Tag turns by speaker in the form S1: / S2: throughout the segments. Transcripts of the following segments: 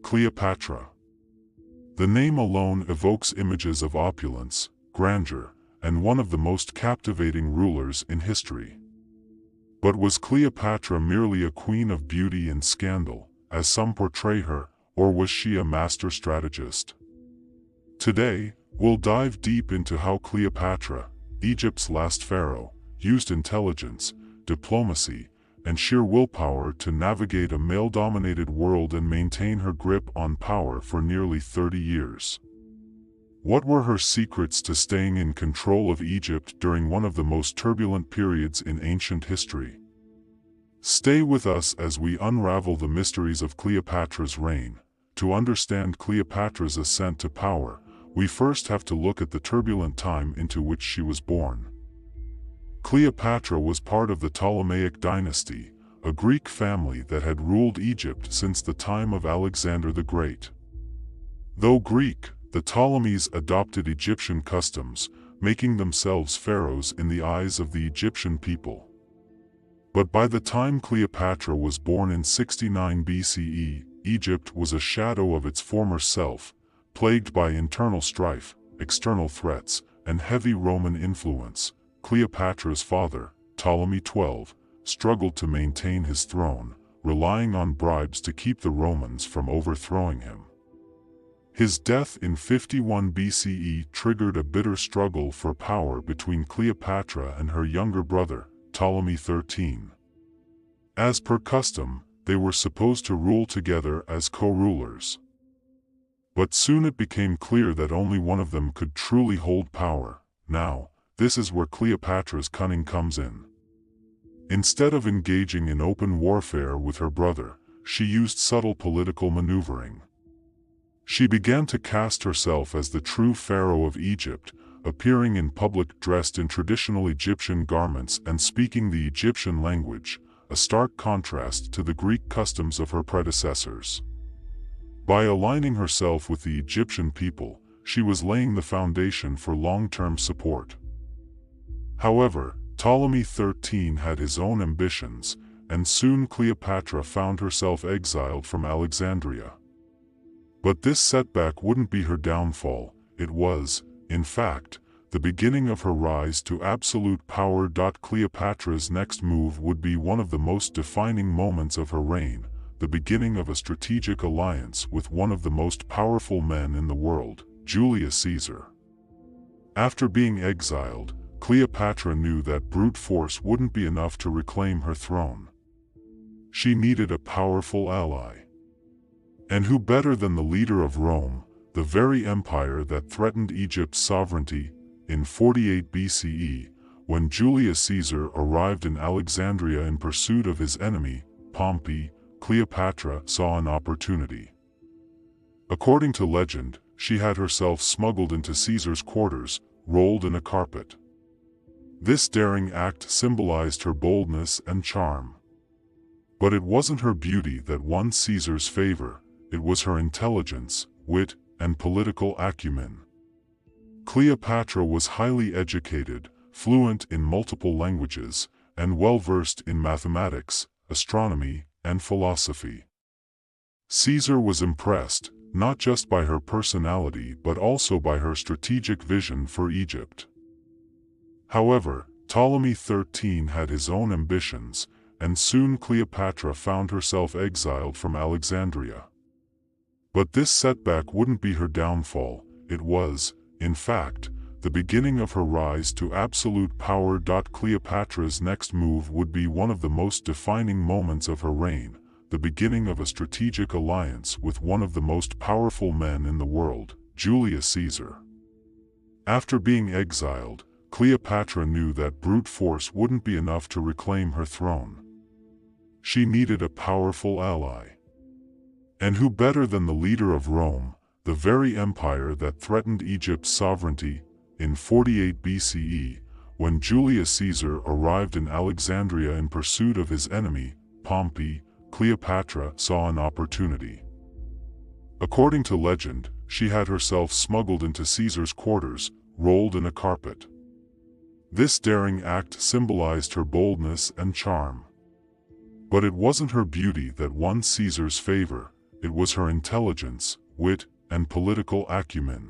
S1: Cleopatra. The name alone evokes images of opulence, grandeur, and one of the most captivating rulers in history. But was Cleopatra merely a queen of beauty and scandal, as some portray her, or was she a master strategist? Today, we'll dive deep into how Cleopatra, Egypt's last pharaoh, used intelligence, diplomacy, and sheer willpower to navigate a male-dominated world and maintain her grip on power for nearly 30 years. What were her secrets to staying in control of Egypt during one of the most turbulent periods in ancient history? Stay with us as we unravel the mysteries of Cleopatra's reign. To understand Cleopatra's ascent to power, we first have to look at the turbulent time into which she was born. Cleopatra was part of the Ptolemaic dynasty, a Greek family that had ruled Egypt since the time of Alexander the Great. Though Greek, the Ptolemies adopted Egyptian customs, making themselves pharaohs in the eyes of the Egyptian people. But by the time Cleopatra was born in 69 BCE, Egypt was a shadow of its former self, plagued by internal strife, external threats, and heavy Roman influence. Cleopatra's father, Ptolemy XII, struggled to maintain his throne, relying on bribes to keep the Romans from overthrowing him. His death in 51 BCE triggered a bitter struggle for power between Cleopatra and her younger brother, Ptolemy XIII. As per custom, they were supposed to rule together as co-rulers. But soon it became clear that only one of them could truly hold power. Now, this is where Cleopatra's cunning comes in. Instead of engaging in open warfare with her brother, she used subtle political maneuvering. She began to cast herself as the true Pharaoh of Egypt, appearing in public dressed in traditional Egyptian garments and speaking the Egyptian language, a stark contrast to the Greek customs of her predecessors. By aligning herself with the Egyptian people, she was laying the foundation for long-term support. However, Ptolemy XIII had his own ambitions, and soon Cleopatra found herself exiled from Alexandria. But this setback wouldn't be her downfall. It was, in fact, the beginning of her rise to absolute power. Cleopatra's next move would be one of the most defining moments of her reign, the beginning of a strategic alliance with one of the most powerful men in the world, Julius Caesar. After being exiled, Cleopatra knew that brute force wouldn't be enough to reclaim her throne. She needed a powerful ally. And who better than the leader of Rome, the very empire that threatened Egypt's sovereignty? In 48 BCE, when Julius Caesar arrived in Alexandria in pursuit of his enemy, Pompey, Cleopatra saw an opportunity. According to legend, she had herself smuggled into Caesar's quarters, rolled in a carpet. This daring act symbolized her boldness and charm. But it wasn't her beauty that won Caesar's favor, it was her intelligence, wit, and political acumen. Cleopatra was highly educated, fluent in multiple languages, and well-versed in mathematics, astronomy, and philosophy. Caesar was impressed, not just by her personality but also by her strategic vision for Egypt. However, Ptolemy XIII had his own ambitions, and soon Cleopatra found herself exiled from Alexandria. But this setback wouldn't be her downfall. It was, in fact, the beginning of her rise to absolute power. Cleopatra's next move would be one of the most defining moments of her reign, the beginning of a strategic alliance with one of the most powerful men in the world, Julius Caesar. After being exiled, Cleopatra knew that brute force wouldn't be enough to reclaim her throne. She needed a powerful ally. And who better than the leader of Rome, the very empire that threatened Egypt's sovereignty? In 48 BCE, when Julius Caesar arrived in Alexandria in pursuit of his enemy, Pompey, Cleopatra saw an opportunity. According to legend, she had herself smuggled into Caesar's quarters, rolled in a carpet. This daring act symbolized her boldness and charm. But it wasn't her beauty that won Caesar's favor, it was her intelligence, wit, and political acumen.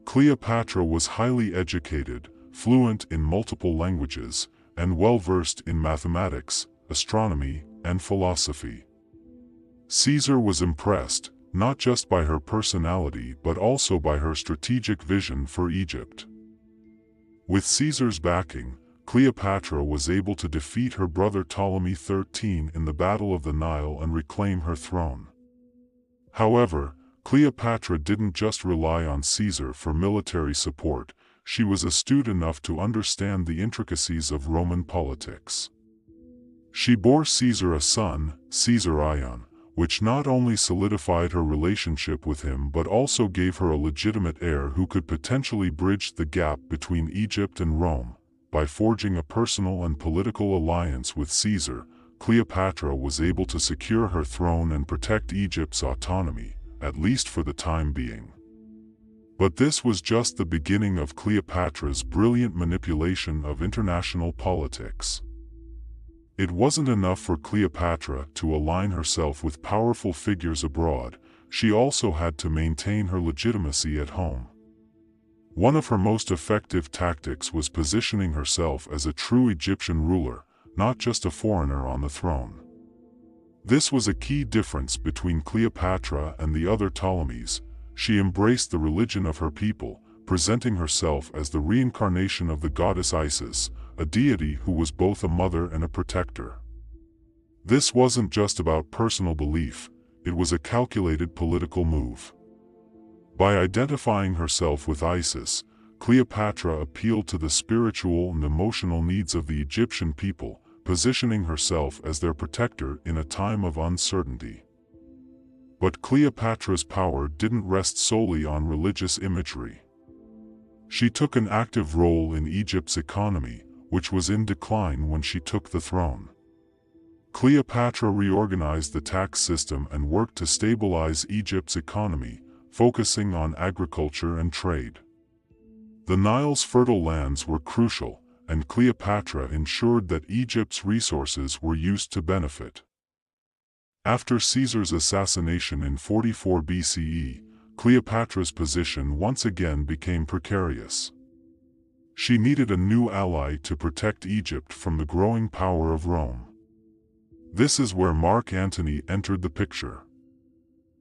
S1: Cleopatra was highly educated, fluent in multiple languages, and well-versed in mathematics, astronomy, and philosophy. Caesar was impressed, not just by her personality but also by her strategic vision for Egypt. With Caesar's backing, Cleopatra was able to defeat her brother Ptolemy XIII in the Battle of the Nile and reclaim her throne. However, Cleopatra didn't just rely on Caesar for military support, she was astute enough to understand the intricacies of Roman politics. She bore Caesar a son, Caesar Ion, which not only solidified her relationship with him but also gave her a legitimate heir who could potentially bridge the gap between Egypt and Rome. By forging a personal and political alliance with Caesar, Cleopatra was able to secure her throne and protect Egypt's autonomy, at least for the time being. But this was just the beginning of Cleopatra's brilliant manipulation of international politics. It wasn't enough for Cleopatra to align herself with powerful figures abroad, she also had to maintain her legitimacy at home. One of her most effective tactics was positioning herself as a true Egyptian ruler, not just a foreigner on the throne. This was a key difference between Cleopatra and the other Ptolemies. She embraced the religion of her people, presenting herself as the reincarnation of the goddess Isis, a deity who was both a mother and a protector. This wasn't just about personal belief, it was a calculated political move. By identifying herself with Isis, Cleopatra appealed to the spiritual and emotional needs of the Egyptian people, positioning herself as their protector in a time of uncertainty. But Cleopatra's power didn't rest solely on religious imagery. She took an active role in Egypt's economy, which was in decline when she took the throne. Cleopatra reorganized the tax system and worked to stabilize Egypt's economy, focusing on agriculture and trade. The Nile's fertile lands were crucial, and Cleopatra ensured that Egypt's resources were used to benefit. After Caesar's assassination in 44 BCE, Cleopatra's position once again became precarious. She needed a new ally to protect Egypt from the growing power of Rome. This is where Mark Antony entered the picture.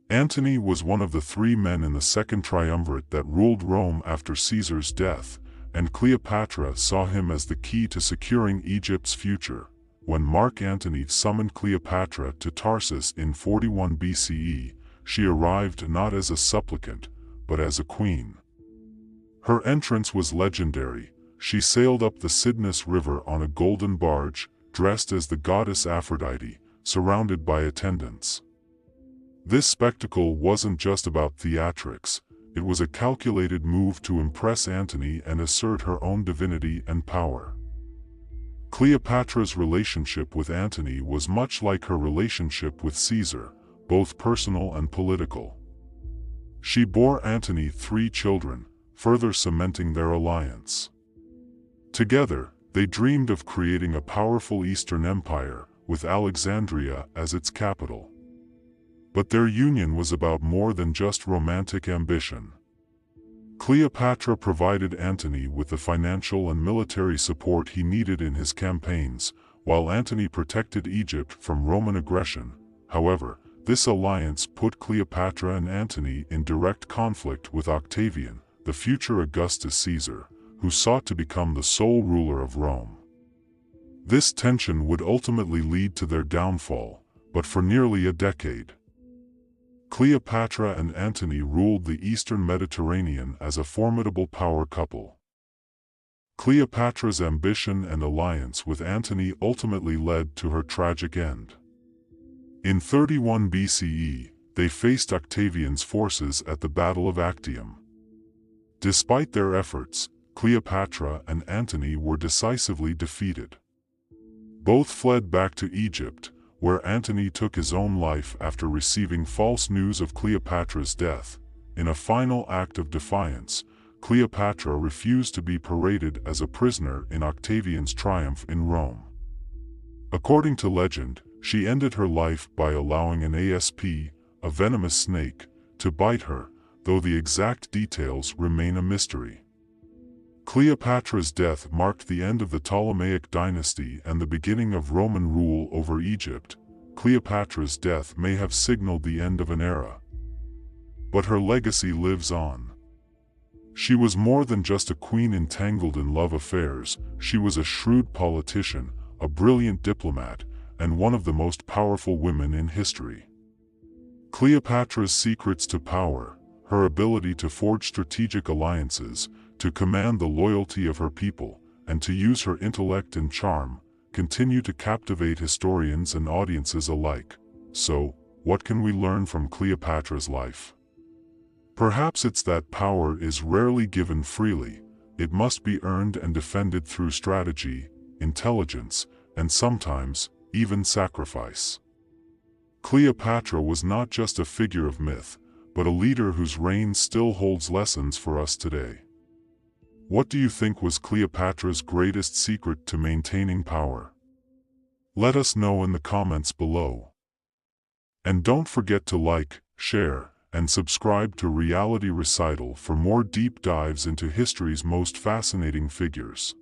S1: Antony was one of the three men in the Second Triumvirate that ruled Rome after Caesar's death, and Cleopatra saw him as the key to securing Egypt's future. When Mark Antony summoned Cleopatra to Tarsus in 41 BCE, she arrived not as a supplicant, but as a queen. Her entrance was legendary. She sailed up the Cydnus River on a golden barge, dressed as the goddess Aphrodite, surrounded by attendants. This spectacle wasn't just about theatrics, it was a calculated move to impress Antony and assert her own divinity and power. Cleopatra's relationship with Antony was much like her relationship with Caesar, both personal and political. She bore Antony 3 children, further cementing their alliance. Together, they dreamed of creating a powerful Eastern empire, with Alexandria as its capital. But their union was about more than just romantic ambition. Cleopatra provided Antony with the financial and military support he needed in his campaigns, while Antony protected Egypt from Roman aggression. However, this alliance put Cleopatra and Antony in direct conflict with Octavian, the future Augustus Caesar, who sought to become the sole ruler of Rome. This tension would ultimately lead to their downfall, but for nearly a decade. Cleopatra and Antony ruled the Eastern Mediterranean as a formidable power couple. Cleopatra's ambition and alliance with Antony ultimately led to her tragic end. In 31 BCE, they faced Octavian's forces at the Battle of Actium. Despite their efforts, Cleopatra and Antony were decisively defeated. Both fled back to Egypt, where Antony took his own life after receiving false news of Cleopatra's death. In a final act of defiance, Cleopatra refused to be paraded as a prisoner in Octavian's triumph in Rome. According to legend, she ended her life by allowing an asp, a venomous snake, to bite her, though the exact details remain a mystery. Cleopatra's death marked the end of the Ptolemaic dynasty and the beginning of Roman rule over Egypt. Cleopatra's death may have signaled the end of an era, but her legacy lives on. She was more than just a queen entangled in love affairs. She was a shrewd politician, a brilliant diplomat, and one of the most powerful women in history. Cleopatra's secrets to power, her ability to forge strategic alliances, to command the loyalty of her people, and to use her intellect and charm, continue to captivate historians and audiences alike. So, what can we learn from Cleopatra's life? Perhaps it's that power is rarely given freely. It must be earned and defended through strategy, intelligence, and sometimes, even sacrifice. Cleopatra was not just a figure of myth, but a leader whose reign still holds lessons for us today. What do you think was Cleopatra's greatest secret to maintaining power? Let us know in the comments below. And don't forget to like, share, and subscribe to Reality Recital for more deep dives into history's most fascinating figures.